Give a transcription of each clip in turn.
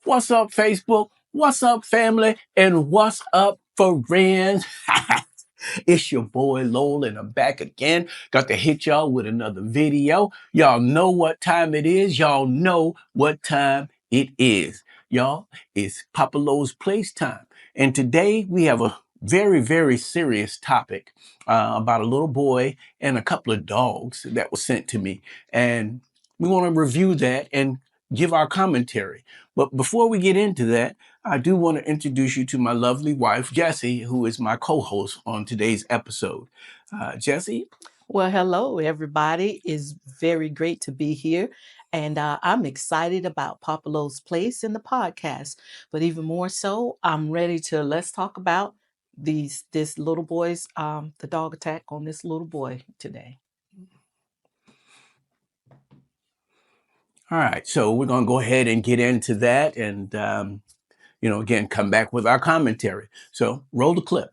What's up, Facebook? What's up, family? And what's up, friends? It's your boy Lowell, and I'm back again. Got to hit y'all with another video. Y'all know what time it is. Y'all know what time it is. Y'all, it's Papa Lowe's Place time. And today we have a very, very serious topic about a little boy and a couple of dogs that was sent to me. And we want to review that and give our commentary. But before we get into that, I do want to introduce you to my lovely wife, Jessie, who is my co-host on today's episode. Jessie? Well, hello, everybody. It's very great to be here. And I'm excited about Papalo's Place in the podcast. But even more so, I'm ready to let's talk about this little boy's the dog attack on this little boy today. All right, so we're going to go ahead and get into that and, again, come back with our commentary. So roll the clip.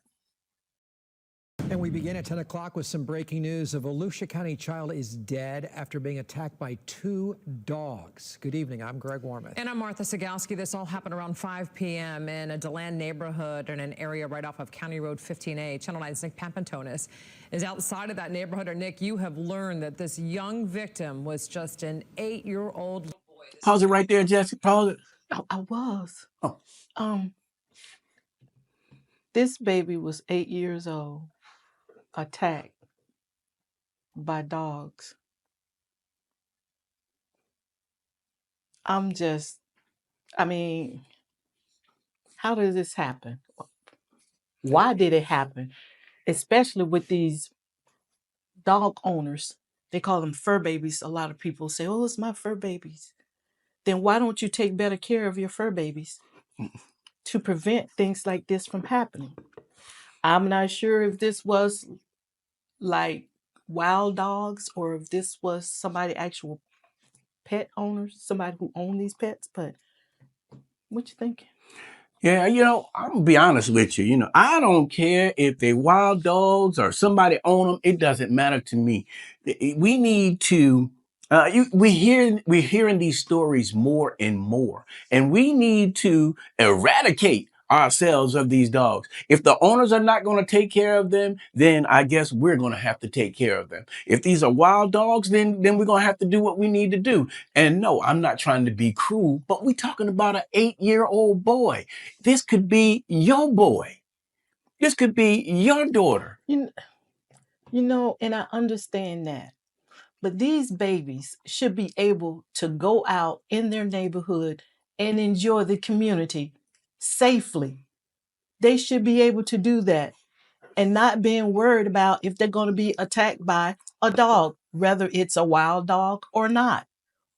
And we begin at 10 o'clock with some breaking news. A Volusia County child is dead after being attacked by two dogs. Good evening. I'm Greg Warman. And I'm Martha Sigalski. This all happened around 5 p.m. in a DeLand neighborhood in an area right off of County Road 15A. Channel 9's Nick Papantonis is outside of that neighborhood. Or Nick, you have learned that this young victim was just an 8-year-old boy. Pause it right there, Jessie. Pause it. I was. Oh. This baby was 8 years old, attacked by dogs. How did this happen? Why did it happen? Especially with these dog owners. They call them fur babies. A lot of people say, oh, it's my fur babies. Then why don't you take better care of your fur babies to prevent things like this from happening? I'm not sure if this was like wild dogs or if this was somebody actual pet owners, somebody who owned these pets, but what you thinking? Yeah, I'm gonna be honest with you. I don't care if they wild dogs or somebody own them. It doesn't matter to me. We need to. We're hearing these stories more and more, and we need to eradicate ourselves of these dogs. If the owners are not going to take care of them, then I guess we're going to have to take care of them. If these are wild dogs, then we're going to have to do what we need to do. And no, I'm not trying to be cruel, but we're talking about an 8-year-old boy. This could be your boy. This could be your daughter. And I understand that. But these babies should be able to go out in their neighborhood and enjoy the community safely. They should be able to do that and not being worried about if they're going to be attacked by a dog, whether it's a wild dog or not.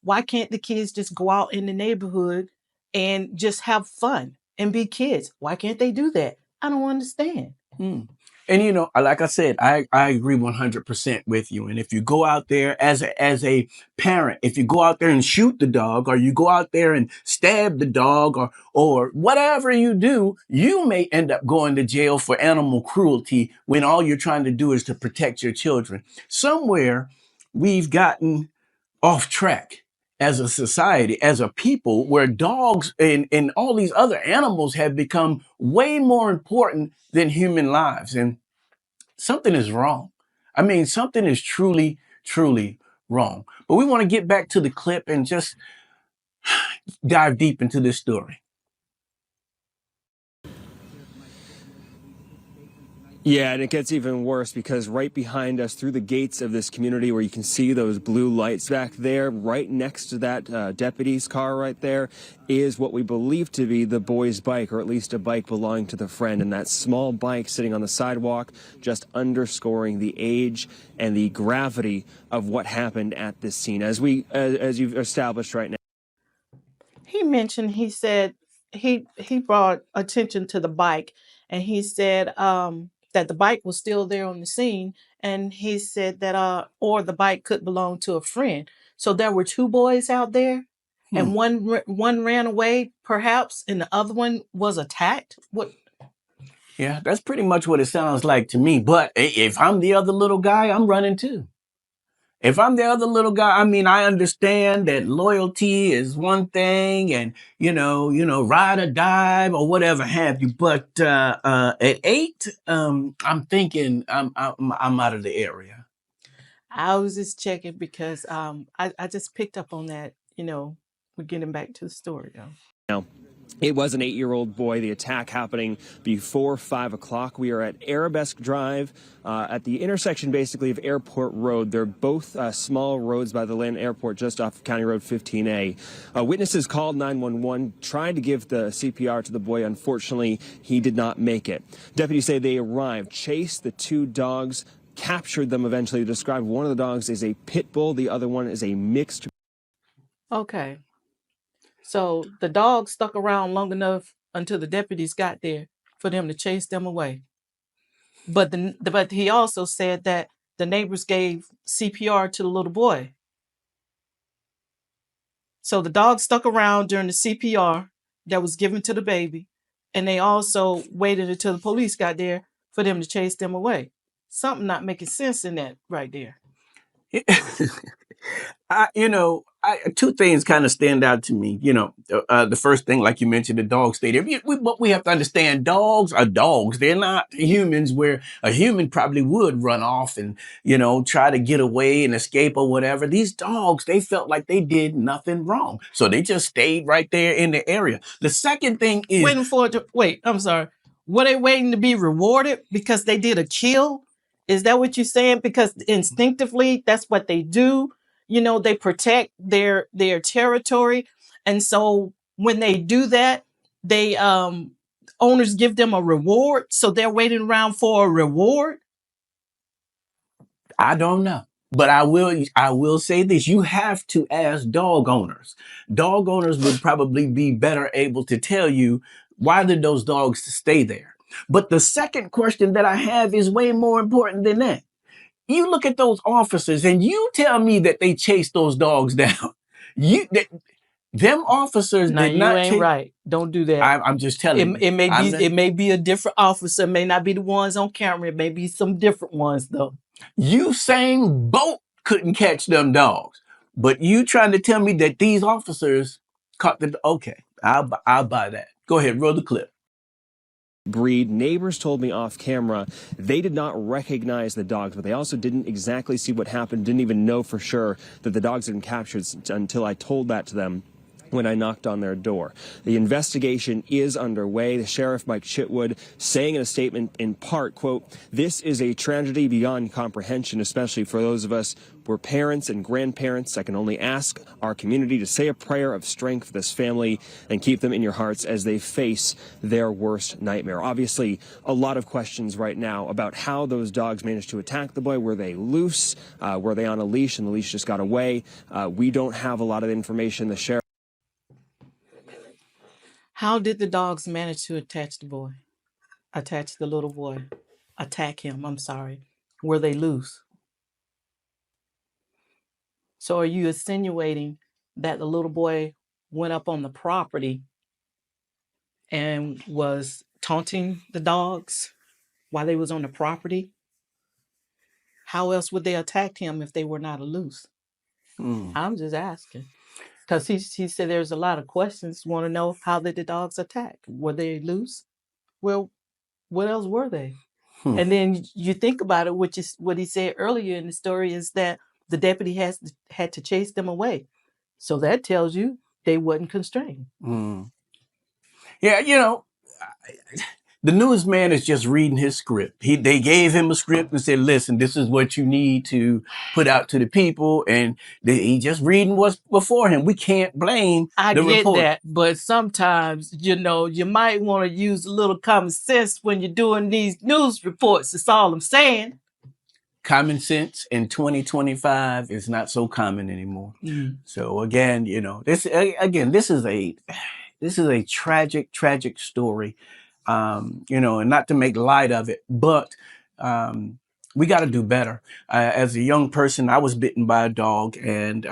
Why can't the kids just go out in the neighborhood and just have fun and be kids? Why can't they do that? I don't understand. And like I said, I agree 100% with you. And if you go out there as a parent, if you go out there and shoot the dog, or you go out there and stab the dog, or whatever you do, you may end up going to jail for animal cruelty when all you're trying to do is to protect your children. Somewhere we've gotten off track as a society, as a people, where dogs and all these other animals have become way more important than human lives. And something is wrong. I mean, something is truly, truly wrong. But we want to get back to the clip and just dive deep into this story. Yeah, and it gets even worse because right behind us, through the gates of this community where you can see those blue lights back there, right next to that deputy's car right there, is what we believe to be the boy's bike, or at least a bike belonging to the friend. And that small bike sitting on the sidewalk, just underscoring the age and the gravity of what happened at this scene, as you've established right now. He said he brought attention to the bike, and he said that the bike was still there on the scene, and he said that or the bike could belong to a friend. So there were two boys out there, and one ran away perhaps, and the other one was attacked. What? Yeah, that's pretty much what it sounds like to me. But if I'm the other little guy, I'm running too. If I'm the other little guy, I mean, I understand that loyalty is one thing, and ride or die or whatever have you. But at 8, I'm thinking I'm out of the area. I was just checking because I just picked up on that. We're getting back to the story though. Now, it was an 8-year-old boy. The attack happening before 5 o'clock. We are at Arabesque Drive at the intersection, basically, of Airport Road. They're both small roads by the Atlanta Airport, just off of County Road 15A. Witnesses called 911, trying to give the CPR to the boy. Unfortunately, he did not make it. Deputies say they arrived, chased the 2 dogs, captured them eventually. They described one of the dogs as a pit bull. The other one is a mixed. Okay. So the dog stuck around long enough until the deputies got there for them to chase them away. But he also said that the neighbors gave CPR to the little boy. So the dog stuck around during the CPR that was given to the baby, and they also waited until the police got there for them to chase them away. Something not making sense in that right there. Two things kind of stand out to me. The first thing, like you mentioned, the dog stayed there. But we have to understand, dogs are dogs. They're not humans, where a human probably would run off and, try to get away and escape or whatever. These dogs, they felt like they did nothing wrong. So they just stayed right there in the area. The second thing is... I'm sorry. Were they waiting to be rewarded because they did a kill? Is that what you're saying? Because instinctively, that's what they do. They protect their territory. And so when they do that, they owners give them a reward. So they're waiting around for a reward. I don't know. But I will say this. You have to ask dog owners. Dog owners would probably be better able to tell you why did those dogs stay there. But the second question that I have is way more important than that. You look at those officers and you tell me that they chased those dogs down. Them officers Now, did not you ain't chase. right. Don't do that. I'm just telling you. It may be a different officer. It may not be the ones on camera. It may be some different ones though. Usain Bolt couldn't catch them dogs, but you trying to tell me that these officers caught the... Okay, I'll buy that. Go ahead, roll the clip. Breed. Neighbors told me off camera they did not recognize the dogs, but they also didn't exactly see what happened, didn't even know for sure that the dogs had been captured until I told that to them when I knocked on their door. The investigation is underway. The sheriff, Mike Chitwood, saying in a statement in part, quote, "This is a tragedy beyond comprehension, especially for those of us who are parents and grandparents. I can only ask our community to say a prayer of strength for this family and keep them in your hearts as they face their worst nightmare." Obviously, a lot of questions right now about how those dogs managed to attack the boy. Were they loose? Were they on a leash and the leash just got away? We don't have a lot of information. The sheriff... How did the dogs manage to attach the little boy, attack him? I'm sorry. Were they loose? So are you insinuating that the little boy went up on the property and was taunting the dogs while they was on the property? How else would they attack him if they were not loose? I'm just asking. Because he said there's a lot of questions. Want to know how did the dogs attack? Were they loose? Well, what else were they? And then you think about it, which is what he said earlier in the story, is that the deputy had to chase them away. So that tells you they wasn't constrained. Yeah, the newsman is just reading his script. They gave him a script and said, listen, this is what you need to put out to the people. And he just reading what's before him. We can't blame I the get reporter. that, but sometimes, you might want to use a little common sense when you're doing these news reports. That's all I'm saying. Common sense in 2025 is not so common anymore. So again, this is a tragic story. And not to make light of it, but we got to do better. As a young person, I was bitten by a dog, and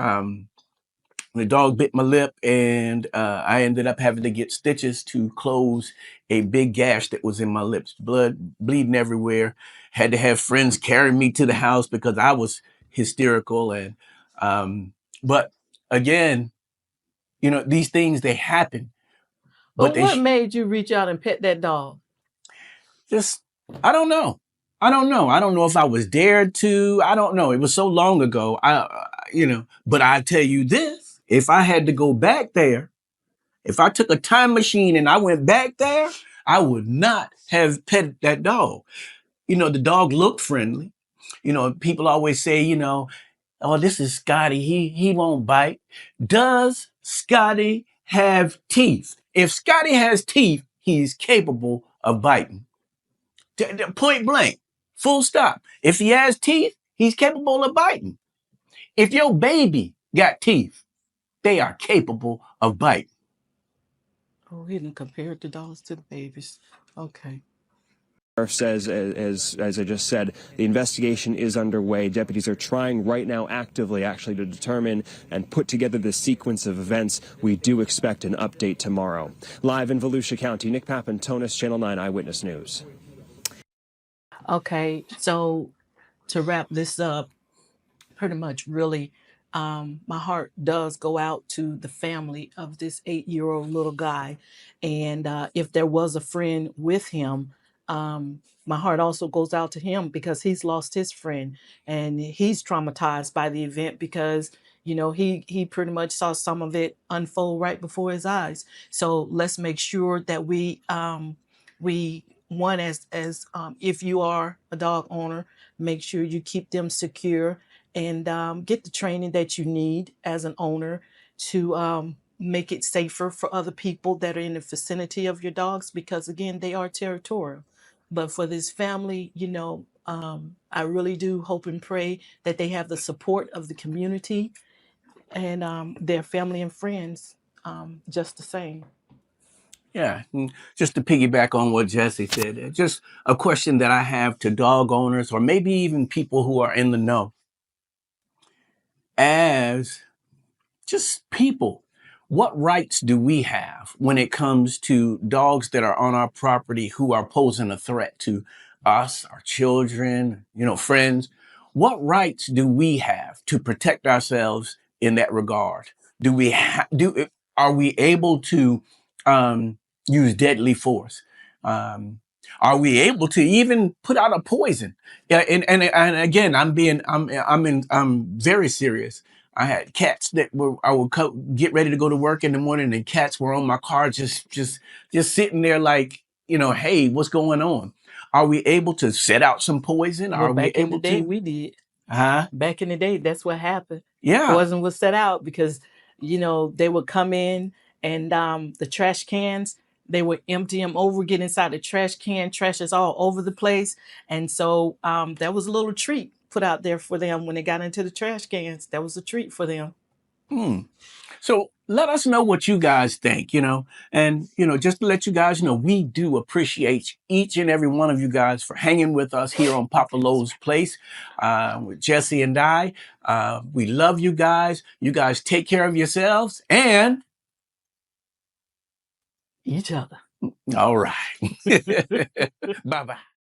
the dog bit my lip, and I ended up having to get stitches to close a big gash that was in my lips. Blood bleeding everywhere. Had to have friends carry me to the house because I was hysterical. And but again, these things, they happen, but But what made you reach out and pet that dog? just, I don't know. I don't know. I don't know if I was dared to. I don't know. It was so long ago. But I tell you this, if I had to go back there, if I took a time machine and I went back there, I would not have petted that dog. The dog looked friendly. People always say, oh, this is Scotty. He won't bite. Does Scotty have teeth? If Scotty has teeth, he's capable of biting. Point blank. Full stop. If he has teeth, he's capable of biting. If your baby got teeth, they are capable of biting. Oh, he didn't compare the dogs to the babies. Okay. Sheriff says, as I just said, the investigation is underway. Deputies are trying right now actively actually to determine and put together the sequence of events. We do expect an update tomorrow. Live in Volusia County, Nick Papantonis, Channel 9 Eyewitness News. Okay, so to wrap this up, pretty much really, my heart does go out to the family of this 8-year-old little guy. And if there was a friend with him, my heart also goes out to him because he's lost his friend and he's traumatized by the event because he pretty much saw some of it unfold right before his eyes. So let's make sure that we one as if you are a dog owner, make sure you keep them secure and get the training that you need as an owner to make it safer for other people that are in the vicinity of your dogs because again they are territorial. But for this family, I really do hope and pray that they have the support of the community and their family and friends just the same. Yeah, just to piggyback on what Jesse said, just a question that I have to dog owners or maybe even people who are in the know. As just people, what rights do we have when it comes to dogs that are on our property who are posing a threat to us, our children, friends? What rights do we have to protect ourselves in that regard? Do we are we able to use deadly force? Are we able to even put out a poison? Yeah, and again, I'm very serious. I had cats I would get ready to go to work in the morning, and cats were on my car, just sitting there, like, hey, what's going on? Are we able to set out some poison? Well, Are we back in the able day, to? we did. Huh? Back in the day, that's what happened. Yeah. Poison was set out because, they would come in and the trash cans, they would empty them over, get inside the trash can, trash is all over the place. And so that was a little treat put out there for them when they got into the trash cans. That was a treat for them. So let us know what you guys think, and, just to let you guys know, we do appreciate each and every one of you guys for hanging with us here on Papa Lowe's Place with Jesse and I. We love you guys. You guys take care of yourselves and Each other. all right. Bye-bye.